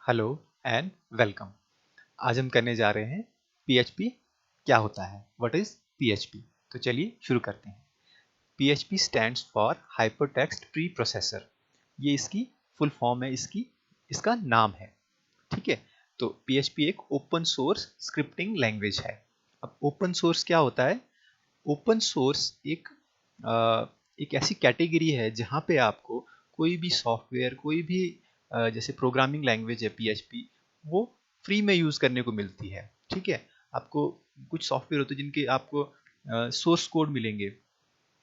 Hello and welcome. आज हम करने जा रहे हैं पीएचपी क्या होता है, व्हाट इज पीएचपी। तो चलिए शुरू करते हैं। PHP stands for hypertext pre processor. ये इसकी फुल फॉर्म है, इसका नाम है। ठीक है, तो पीएचपी एक ओपन सोर्स स्क्रिप्टिंग लैंग्वेज है। अब ओपन सोर्स क्या होता है? ओपन सोर्स एक ऐसी कैटेगरी है जहाँ पे आपको कोई भी सॉफ्टवेयर, कोई भी जैसे प्रोग्रामिंग लैंग्वेज है पीएचपी, वो फ्री में यूज़ करने को मिलती है। ठीक है, आपको कुछ सॉफ्टवेयर होते हैं जिनके आपको सोर्स कोड मिलेंगे,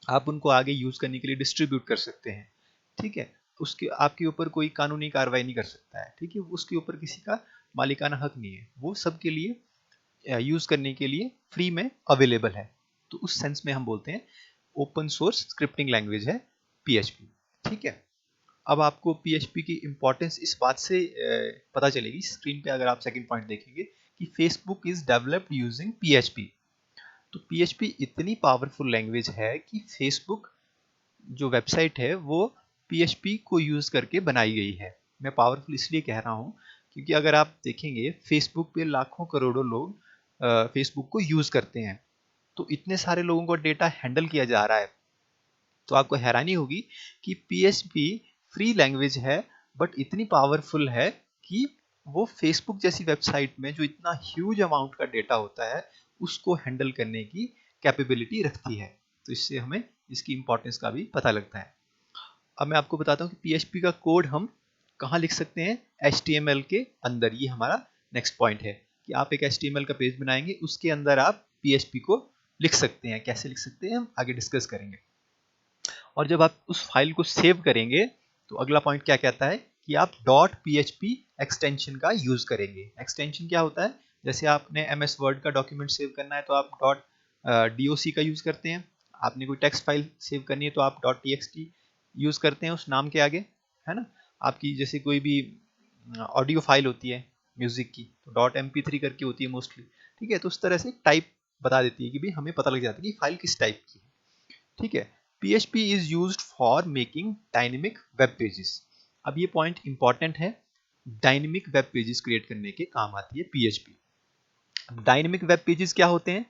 आप उनको आगे यूज़ करने के लिए डिस्ट्रीब्यूट कर सकते हैं। ठीक है, उसके आपके ऊपर कोई कानूनी कार्रवाई नहीं कर सकता है। ठीक है, उसके ऊपर किसी का मालिकाना हक नहीं है, वो सबके लिए यूज़ करने के लिए फ्री में अवेलेबल है। तो उस सेंस में हम बोलते हैं ओपन सोर्स स्क्रिप्टिंग लैंग्वेज है पीएचपी। ठीक है, अब आपको पीएचपी की इंपॉर्टेंस इस बात से पता चलेगी, स्क्रीन पे अगर आप सेकंड पॉइंट देखेंगे कि Facebook is developed using PHP. तो पीएचपी इतनी पावरफुल लैंग्वेज है कि फेसबुक जो वेबसाइट है वो पीएचपी को यूज करके बनाई गई है। मैं पावरफुल इसलिए कह रहा हूँ क्योंकि अगर आप देखेंगे फेसबुक पे लाखों करोड़ों लोग फेसबुक को यूज करते हैं, तो इतने सारे लोगों का डेटा हैंडल किया जा रहा है, तो आपको हैरानी होगी कि पीएचपी फ्री लैंग्वेज है बट इतनी पावरफुल है कि वो फेसबुक जैसी वेबसाइट में जो इतना ह्यूज अमाउंट का डेटा होता है उसको हैंडल करने की कैपेबिलिटी रखती है। तो इससे हमें इसकी इंपॉर्टेंस का भी पता लगता है। अब मैं आपको बताता हूँ कि पीएचपी का कोड हम कहाँ लिख सकते हैं? HTML के अंदर। ये हमारा नेक्स्ट पॉइंट है कि आप एक HTML का पेज बनाएंगे, उसके अंदर आप पीएचपी को लिख सकते हैं। कैसे लिख सकते हैं हम आगे डिस्कस करेंगे। और जब आप उस फाइल को सेव करेंगे तो अगला पॉइंट क्या कहता है कि आप डॉट पीएचपी एक्सटेंशन का यूज करेंगे। एक्सटेंशन क्या होता है? जैसे आपने एमएस वर्ड का डॉक्यूमेंट सेव करना है तो आप डॉट डीओसी का यूज करते हैं। आपने कोई टेक्स्ट फाइल सेव करनी है तो आप डॉट टीएक्सटी यूज करते हैं उस नाम के आगे, है ना। आपकी जैसे कोई भी ऑडियो फाइल होती है म्यूजिक की, तो डॉट MP3 करके होती है मोस्टली। ठीक है, तो उस तरह से टाइप बता देती है कि भाई हमें पता लग जाता है कि फाइल किस टाइप की है। ठीक है, PHP is used for making dynamic web pages. अब ये पॉइंट इंपॉर्टेंट है, डायनेमिक वेब पेजेस क्रिएट करने के काम आती है PHP। अब डायनेमिक वेब पेजेस क्या होते हैं?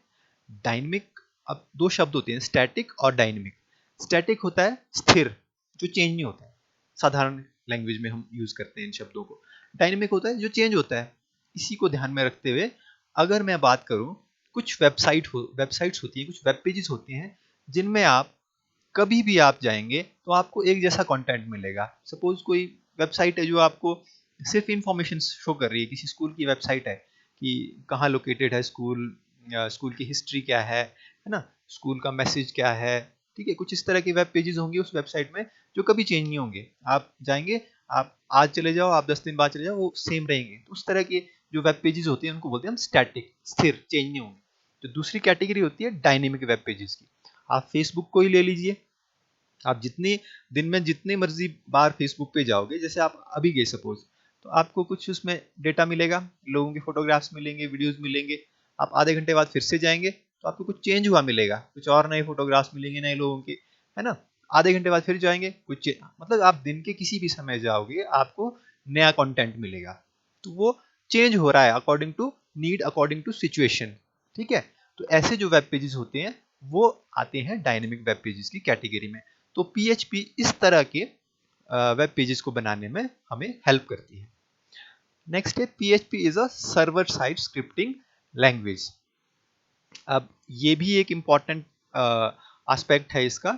डायनेमिक, अब दो शब्द होते हैं, स्टैटिक और डायनेमिक। स्टैटिक होता है स्थिर, जो चेंज नहीं होता है, साधारण लैंग्वेज में हम यूज करते हैं इन शब्दों को। डायनेमिक होता है जो चेंज होता है। इसी को ध्यान में रखते हुए अगर मैं बात करूं, कुछ वेबसाइट्स होती हैं, कुछ वेब पेजेस होते हैं जिनमें आप कभी भी आप जाएंगे तो आपको एक जैसा कंटेंट मिलेगा। सपोज कोई वेबसाइट है जो आपको सिर्फ इंफॉर्मेशन शो कर रही है, किसी स्कूल की वेबसाइट है कि कहाँ लोकेटेड है स्कूल, स्कूल की हिस्ट्री क्या है ना, स्कूल का मैसेज क्या है। ठीक है, कुछ इस तरह के वेब पेजेस होंगे उस वेबसाइट में जो कभी चेंज नहीं होंगे। आप जाएंगे, आप आज चले जाओ, आप 10 दिन बाद चले जाओ, वो सेम रहेंगे। तो उस तरह के जो वेब पेजेस होते हैं उनको बोलते हैं हम स्टैटिक, स्थिर, चेंज नहीं होंगे। तो दूसरी कैटेगरी होती है डायनेमिक वेब पेजेस की। आप फेसबुक को ही ले लीजिए, आप जितने दिन में जितने मर्जी बार फेसबुक पे जाओगे, जैसे आप अभी गए सपोज, तो आपको कुछ उसमें डेटा मिलेगा, लोगों के फोटोग्राफ्स मिलेंगे, वीडियोस मिलेंगे। आप आधे घंटे बाद फिर से जाएंगे तो आपको कुछ चेंज हुआ मिलेगा, कुछ और नए फोटोग्राफ्स मिलेंगे नए लोगों के, है ना। आधे घंटे बाद फिर जाएंगे, मतलब आप दिन के किसी भी समय जाओगे आपको नया कंटेंट मिलेगा। तो वो चेंज हो रहा है according to need, according to situation. ठीक है, तो ऐसे जो वेब पेजेस होते हैं वो आते हैं डायनेमिक वेब पेजेस की कैटेगरी में। तो पीएचपी इस तरह के वेब पेजेस को बनाने में हमें हेल्प करती है। नेक्स्ट है, PHP is a server side scripting language. अब ये भी एक इंपॉर्टेंट एस्पेक्ट है इसका,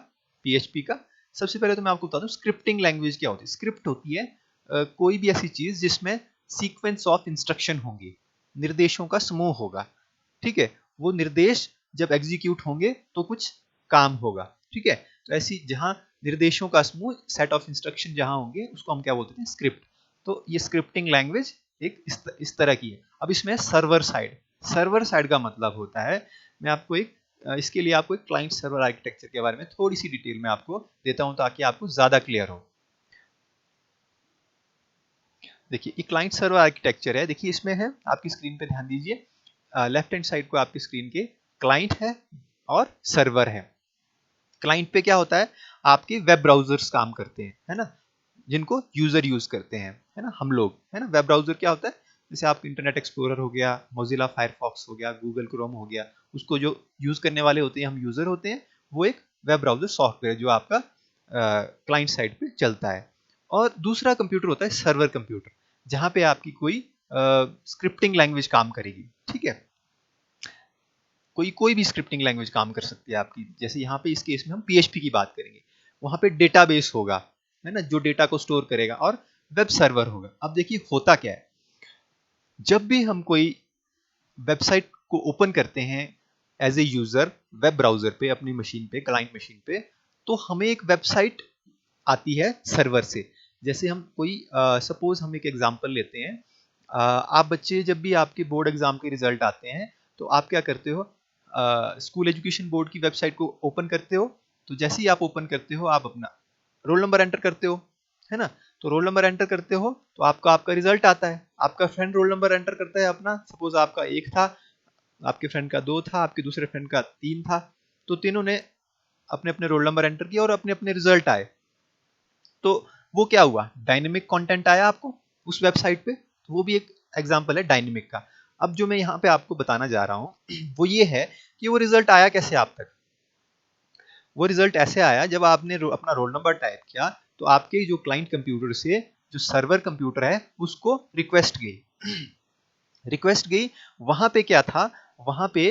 पीएचपी का। सबसे पहले तो मैं आपको बता दूं स्क्रिप्टिंग लैंग्वेज क्या होती है। स्क्रिप्ट होती है कोई भी ऐसी चीज जिसमें सीक्वेंस ऑफ इंस्ट्रक्शन होंगी, निर्देशों का समूह होगा। ठीक है, वो निर्देश जब एग्जीक्यूट होंगे तो कुछ काम होगा। ठीक है, तो ऐसी जहां निर्देशों का समूह, सेट ऑफ इंस्ट्रक्शन जहां होंगे उसको हम क्या बोलते हैं? स्क्रिप्ट। तो ये स्क्रिप्टिंग लैंग्वेज एक इस तरह की है। अब इसमें सर्वर साइड का मतलब होता है, मैं आपको इसके लिए आपको एक क्लाइंट सर्वर आर्किटेक्चर के बारे में थोड़ी सी डिटेल में आपको देता हूं ताकि आपको ज्यादा क्लियर हो। देखिए, ये क्लाइंट सर्वर आर्किटेक्चर है। देखिए इसमें है, आपकी स्क्रीन पे ध्यान दीजिए, लेफ्ट हैंड साइड को आपकी स्क्रीन के क्लाइंट है और सर्वर है। क्लाइंट पे क्या होता है? आपके वेब ब्राउजर्स काम करते हैं, है ना। जिनको यूजर यूज करते हैं, है ना, हम लोग, है ना। वेब ब्राउजर क्या होता है, जैसे आप इंटरनेट एक्सप्लोरर हो गया, मोजिला फायरफॉक्स हो गया, गूगल क्रोम हो गया, उसको जो यूज करने वाले होते हैं हम यूजर होते हैं, वो एक वेब ब्राउजर सॉफ्टवेयर जो आपका क्लाइंट साइड पे चलता है। और दूसरा कंप्यूटर होता है सर्वर कंप्यूटर, जहां पे आपकी कोई स्क्रिप्टिंग लैंग्वेज काम करेगी, ठीक है। कोई भी स्क्रिप्टिंग लैंग्वेज काम कर सकती है आपकी, जैसे यहाँ पे इस केस में हम PHP की बात करेंगे। वहां पे डेटाबेस होगा, है ना, जो डेटा को स्टोर करेगा, और वेब सर्वर होगा। अब देखिए होता क्या है, जब भी हम कोई वेबसाइट को ओपन करते हैं as a user web browser पे, अपनी मशीन पे, क्लाइंट मशीन पे, तो हमें एक वेबसाइट आती है सर्वर से। जैसे हम कोई सपोज हम एक एग्जांपल लेते हैं, आप बच्चे जब भी आपके बोर्ड एग्जाम के रिजल्ट आते हैं तो आप क्या करते हो, स्कूल एजुकेशन बोर्ड की वेबसाइट को ओपन करते हो। तो जैसे ही आप ओपन करते हो आप अपना रोल नंबर एंटर करते हो, है ना। तो रोल नंबर एंटर करते हो तो आपका आपका रिजल्ट आता है। आपका फ्रेंड रोल नंबर एंटर करता है अपना, सपोज आपका 1 था, आपके फ्रेंड का 2 था, आपके दूसरे फ्रेंड का 3 था। तो तीनों ने अपने अपने रोल नंबर एंटर किया और अपने अपने रिजल्ट आए। तो वो क्या हुआ, डायनेमिक कंटेंट आया आपको उस वेबसाइट पे। तो वो भी एक एग्जांपल है डायनेमिक का। अब जो मैं यहाँ पे आपको बताना जा रहा हूँ वो ये है कि वो रिजल्ट आया कैसे आप तक। वो रिजल्ट ऐसे आया, जब आपने अपना रोल नंबर टाइप किया तो आपके जो क्लाइंट कंप्यूटर से जो सर्वर कंप्यूटर है उसको रिक्वेस्ट गई। वहां पे क्या था, वहां पे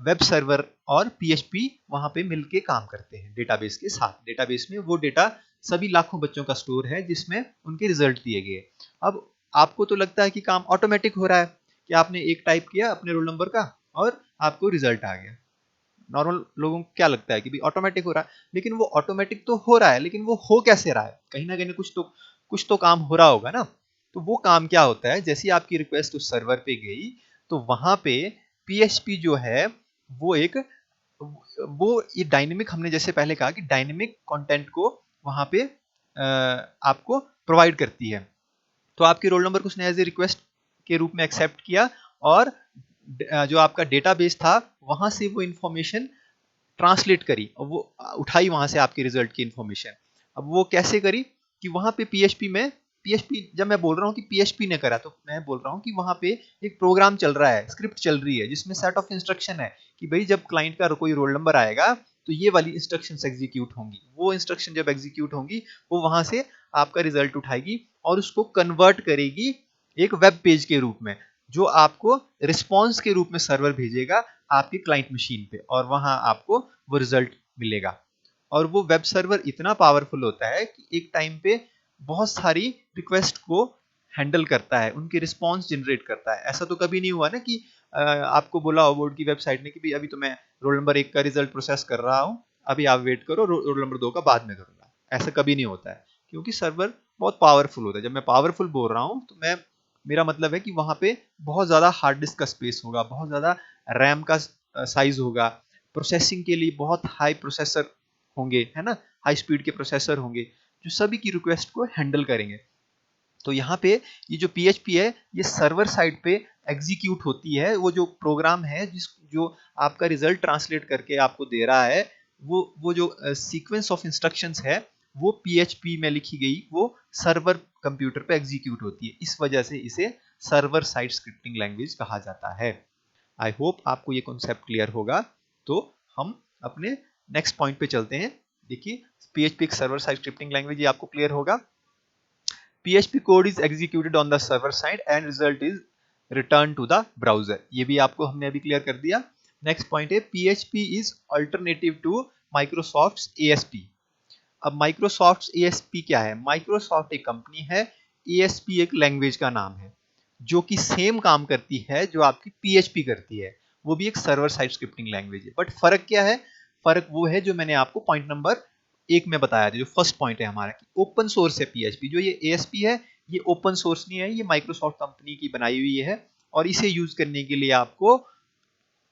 वेब सर्वर और PHP वहां पे मिलके काम करते हैं डेटाबेस के साथ। डेटाबेस में वो डेटा सभी लाखों बच्चों का स्टोर है जिसमें उनके रिजल्ट दिए गए। अब आपको तो लगता है कि काम ऑटोमेटिक हो रहा है, कि आपने एक टाइप किया अपने रोल नंबर का और आपको रिजल्ट आ गया। नॉर्मल लोगों को क्या लगता है कि भाई ऑटोमेटिक हो रहा है, लेकिन वो ऑटोमेटिक तो हो रहा है, लेकिन वो हो कैसे रहा है, कहीं ना कहीं कुछ तो काम हो रहा होगा ना। तो वो काम क्या होता है, जैसे ही आपकी रिक्वेस्ट उस सर्वर पे गई तो वहां पे PHP जो है वो एक वो ये डायनेमिक, हमने जैसे पहले कहा कि डायनेमिक कंटेंट को वहां पे आपको प्रोवाइड करती है। तो आपके रोल नंबर को उसने एज ए रिक्वेस्ट के रूप में एक्सेप्ट किया, और जो आपका डेटाबेस था वहां से वो इंफॉर्मेशन ट्रांसलेट करी और वो उठाई वहां से आपके रिजल्ट की इंफॉर्मेशन। अब वो कैसे करी, कि वहां पे PHP जब मैं बोल रहा हूँ कि PHP ने करा, तो मैं बोल रहा हूँ कि वहां पे एक प्रोग्राम चल रहा है, स्क्रिप्ट चल रही है, जिसमें सेट ऑफ इंस्ट्रक्शन है कि भाई जब क्लाइंट का कोई रोल नंबर आएगा तो ये वाली इंस्ट्रक्शन एग्जीक्यूट होंगी। वो इंस्ट्रक्शन जब एग्जीक्यूट होंगी वो वहां से आपका रिजल्ट उठाएगी और उसको कन्वर्ट करेगी एक वेब पेज के रूप में, जो आपको रिस्पॉन्स के रूप में सर्वर भेजेगा आपकी क्लाइंट मशीन पे, और वहां आपको वो रिजल्ट मिलेगा। और वो वेब सर्वर इतना पावरफुल होता है कि एक टाइम पे बहुत सारी रिक्वेस्ट को हैंडल करता है, उनके रिस्पॉन्स जनरेट करता है। ऐसा तो कभी नहीं हुआ ना कि आपको बोला हो बोर्ड की वेबसाइट ने कि भाई अभी तो मैं रोल नंबर 1 का रिजल्ट प्रोसेस कर रहा हूँ, अभी आप वेट करो, रोल नंबर 2 का बाद में करूंगा। ऐसा कभी नहीं होता है, क्योंकि सर्वर बहुत पावरफुल होता है। जब मैं पावरफुल बोल रहा हूँ तो मैं मेरा मतलब है कि वहां पे बहुत ज्यादा हार्ड डिस्क का स्पेस होगा, बहुत ज्यादा रैम का साइज होगा, प्रोसेसिंग के लिए बहुत हाई प्रोसेसर होंगे, है ना, हाई स्पीड के प्रोसेसर होंगे जो सभी की रिक्वेस्ट को हैंडल करेंगे। तो यहाँ पे ये जो PHP है ये सर्वर साइड पे एग्जीक्यूट होती है। वो जो प्रोग्राम है जो आपका रिजल्ट ट्रांसलेट करके आपको दे रहा है, वो जो सीक्वेंस ऑफ इंस्ट्रक्शंस है वो PHP में लिखी गई वो सर्वर कंप्यूटर पे एग्जीक्यूट होती है। इस वजह से इसे सर्वर साइड स्क्रिप्टिंग लैंग्वेज कहा जाता है। आई होप आपको ये कॉन्सेप्ट क्लियर होगा। तो हम अपने नेक्स्ट पॉइंट पे चलते हैं। देखिए PHP एक सर्वर साइड स्क्रिप्टिंग लैंग्वेज, ये आपको क्लियर होगा। PHP code is executed on the server side and result is returned to the browser। ये भी आपको हमने अभी क्लियर कर दिया। नेक्स्ट पॉइंट है PHP is alternative to Microsoft's ASP। अब Microsoft's ASP क्या है? Microsoft एक कंपनी है, ASP एक लैंग्वेज का नाम है जो कि सेम काम करती है जो आपकी PHP करती है। वो भी एक सर्वर साइड स्क्रिप्टिंग लैंग्वेज है, बट फर्क क्या है? फर्क वो है जो मैंने आपको पॉइंट नंबर 1 में बताया था, जो फर्स्ट पॉइंट है हमारा कि ओपन सोर्स है PHP। जो ये ASP है ये ओपन सोर्स नहीं है, ये माइक्रोसॉफ्ट कंपनी की बनाई हुई है, और इसे यूज करने के लिए आपको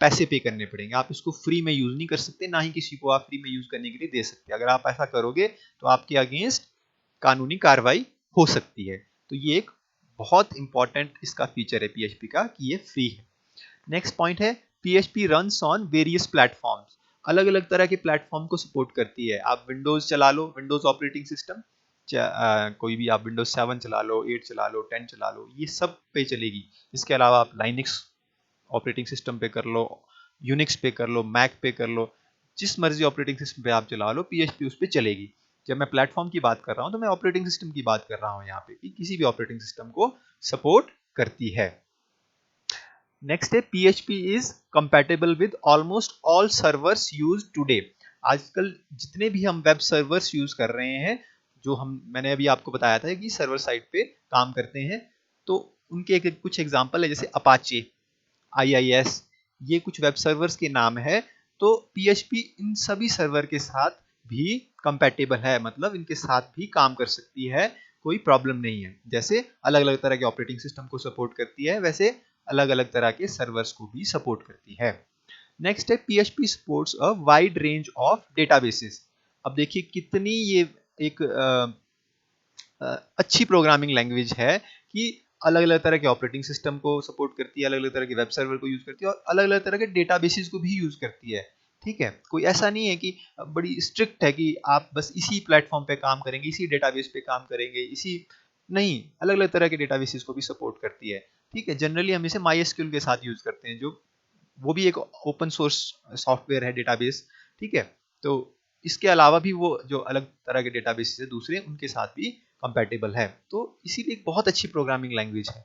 पैसे पे करने पड़ेंगे। आप इसको फ्री में यूज नहीं कर सकते, ना ही किसी को आप फ्री में यूज करने के लिए दे सकते। अगर आप ऐसा करोगे तो आपके अगेंस्ट कानूनी कार्रवाई हो सकती है। तो ये एक बहुत इंपॉर्टेंट इसका फीचर है PHP का कि ये फ्री है। नेक्स्ट पॉइंट है PHP runs on various platforms. अलग अलग तरह के प्लेटफॉर्म को सपोर्ट करती है। आप विंडोज चला लो, विंडोज ऑपरेटिंग सिस्टम, कोई भी आप विंडोज 7 चला लो, 8 चला लो, 10 चला लो, ये सब पे चलेगी। इसके अलावा आप लाइनक्स ऑपरेटिंग सिस्टम पे कर लो, यूनिक्स पे कर लो, मैक पे कर लो, जिस मर्जी ऑपरेटिंग सिस्टम पे आप चला लो, पीएचपी उस पर चलेगी। जब मैं प्लेटफॉर्म की बात कर रहा हूँ तो मैं ऑपरेटिंग सिस्टम की बात कर रहा हूँ यहाँ पे, कि किसी भी ऑपरेटिंग सिस्टम को सपोर्ट करती है। नेक्स्ट है PHP is compatible with almost all servers use today. आजकल जितने भी हम वेब सर्वर्स यूज कर रहे हैं, जो मैंने अभी आपको बताया था कि सर्वर साइड पे काम करते हैं, तो उनके कुछ एग्जांपल है, जैसे अपाचे, IIS, ये कुछ वेब सर्वर्स के नाम है। तो PHP इन सभी सर्वर के साथ भी कंपैटिबल है, मतलब इनके साथ भी काम कर सकती है, कोई प्रॉब्लम नहीं है। जैसे अलग अलग तरह के ऑपरेटिंग सिस्टम को सपोर्ट करती है, वैसे अलग अलग तरह के सर्वर्स को भी सपोर्ट करती है। नेक्स्ट है PHP supports a wide range of databases. अब देखिए कितनी ये एक अच्छी प्रोग्रामिंग लैंग्वेज है कि अलग अलग तरह के ऑपरेटिंग सिस्टम को सपोर्ट करती है, अलग अलग तरह के वेब सर्वर को यूज करती है, और अलग अलग तरह के डेटाबेसेस को भी यूज करती है। ठीक है, कोई ऐसा नहीं है कि बड़ी स्ट्रिक्ट है कि आप बस इसी प्लेटफॉर्म पे काम करेंगे, इसी डेटाबेस पे काम करेंगे, इसी नहीं, अलग अलग तरह के डेटाबेसेस को भी सपोर्ट करती है। ठीक है, जनरली हम इसे MySQL के साथ यूज करते हैं, जो वो भी एक ओपन सोर्स सॉफ्टवेयर है, डेटाबेस। ठीक है, तो इसके अलावा भी वो जो अलग तरह के डेटाबेस है दूसरे, उनके साथ भी कंपैटिबल है। तो इसीलिए एक बहुत अच्छी प्रोग्रामिंग लैंग्वेज है,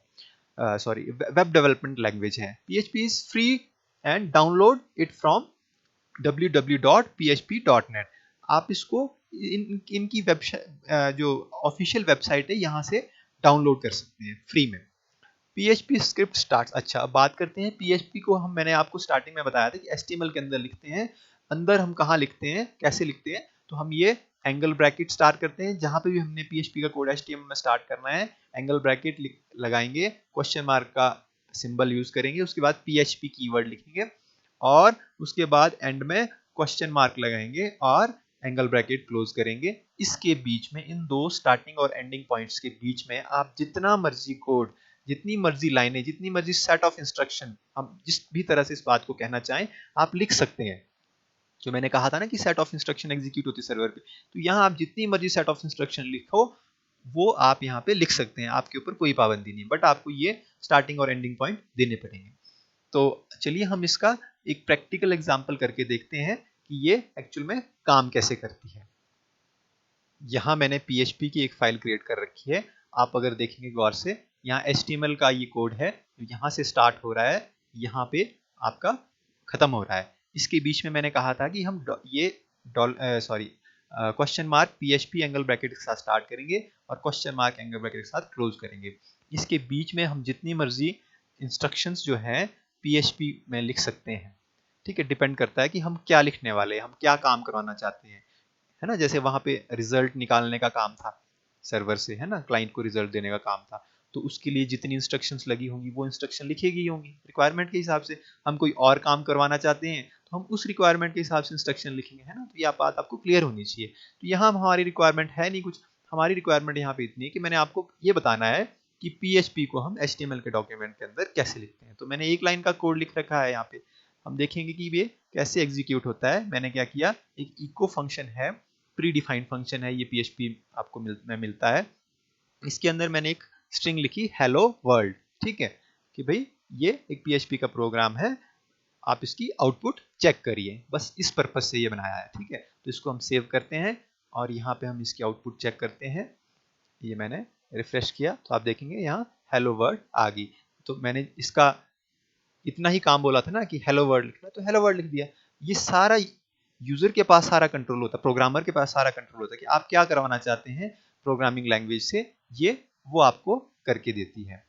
सॉरी वेब डेवलपमेंट लैंग्वेज है। PHP is free and download it from www.php.net। आप इसको इनकी जो ऑफिशियल वेबसाइट है यहाँ से डाउनलोड कर सकते हैं फ्री में। PHP script start. अच्छा, अब बात करते हैं PHP को। मैंने आपको स्टार्टिंग में बताया था कि HTML के अंदर लिखते हैं। अंदर हम कहाँ लिखते हैं, कैसे लिखते हैं, तो हम ये एंगल ब्रैकेट स्टार्ट करते हैं। जहां पे भी हमने PHP का कोड HTML में स्टार्ट करना है, एंगल ब्रैकेट लगाएंगे, क्वेश्चन मार्क का सिंबल यूज करेंगे, उसके बाद PHP कीवर्ड लिखेंगे, और उसके बाद एंड में क्वेश्चन मार्क लगाएंगे और एंगल ब्रैकेट क्लोज करेंगे। इसके बीच में, इन दो स्टार्टिंग और एंडिंग पॉइंट्स के बीच में आप जितना मर्जी कोड, जितनी मर्जी लाइनें, जितनी मर्जी सेट ऑफ इंस्ट्रक्शन, हम जिस भी तरह से इस बात को कहना चाहें आप लिख सकते हैं। जो मैंने कहा था ना कि सेट ऑफ इंस्ट्रक्शन एग्जीक्यूट होती है सर्वर पे, तो यहाँ आप जितनी मर्जी सेट ऑफ इंस्ट्रक्शन लिखो वो आप यहाँ पे लिख सकते हैं, आपके ऊपर कोई पाबंदी नहीं, बट आपको ये स्टार्टिंग और एंडिंग पॉइंट देने पड़ेंगे। तो चलिए हम इसका एक प्रैक्टिकल एग्जाम्पल करके देखते हैं कि ये एक्चुअल में काम कैसे करती है। यहाँ मैंने PHP की एक फाइल क्रिएट कर रखी है। आप अगर देखेंगे गौर से, यहाँ HTML का ये कोड है, यहाँ से स्टार्ट हो रहा है, यहाँ पे आपका खत्म हो रहा है। इसके बीच में मैंने कहा था कि हम ये question mark PHP angle bracket के साथ स्टार्ट करेंगे और क्वेश्चन मार्क एंगल ब्रैकेट के साथ क्लोज करेंगे। इसके बीच में हम जितनी मर्जी इंस्ट्रक्शंस जो हैं PHP में लिख सकते हैं। ठीक है, डिपेंड करता है कि हम क्या लिखने वाले हैं, हम क्या काम करवाना चाहते हैं, है ना। जैसे वहां पे रिजल्ट निकालने का काम था सर्वर से, है ना, क्लाइंट को रिजल्ट देने का काम था, तो उसके लिए जितनी इंस्ट्रक्शंस लगी होंगी वो इंस्ट्रक्शन लिखेगी होंगी रिक्वायरमेंट के हिसाब से। हम कोई और काम करवाना चाहते हैं तो हम उस रिक्वायरमेंट के हिसाब से इंस्ट्रक्शन लिखेंगे, है ना। तो यह बात आपको क्लियर होनी चाहिए। तो यहाँ हमारी रिक्वायरमेंट है नहीं कुछ, हमारी रिक्वायरमेंट यहाँ पे इतनी है कि मैंने आपको ये बताना है कि PHP को हम HTML के डॉक्यूमेंट के अंदर कैसे लिखते हैं। तो मैंने एक लाइन का कोड लिख रखा है यहाँ पे, हम देखेंगे कि ये कैसे एग्जीक्यूट होता है। मैंने क्या किया, एक इको फंक्शन है, प्री डिफाइंड फंक्शन है, ये PHP आपको मिलता है। इसके अंदर मैंने एक स्ट्रिंग लिखी हेलो वर्ल्ड। ठीक है, कि भाई ये एक PHP का प्रोग्राम है, आप इसकी आउटपुट चेक करिए, बस इस पर्पज से ये बनाया है। ठीक है, तो इसको हम सेव करते हैं और यहाँ पे हम इसकी आउटपुट चेक करते हैं। ये मैंने रिफ्रेश किया तो आप देखेंगे यहाँ हेलो वर्ल्ड आ गई। तो मैंने इसका इतना ही काम बोला था ना कि हेलो वर्ल्ड लिखना, तो हेलो वर्ल्ड लिख दिया। ये सारा यूजर के पास सारा कंट्रोल होता है, प्रोग्रामर के पास सारा कंट्रोल होता है कि आप क्या करवाना चाहते हैं प्रोग्रामिंग लैंग्वेज से, ये वो आपको करके देती है।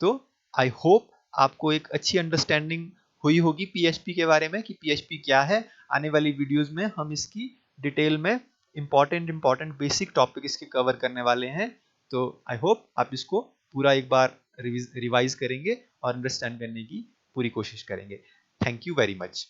तो आई होप आपको एक अच्छी अंडरस्टैंडिंग हुई होगी PHP के बारे में कि PHP क्या है। आने वाली वीडियोस में हम इसकी डिटेल में इंपॉर्टेंट बेसिक टॉपिक इसके कवर करने वाले हैं। तो आई होप आप इसको पूरा एक बार रिवाइज करेंगे और अंडरस्टैंड करने की पूरी कोशिश करेंगे। Thank you very much.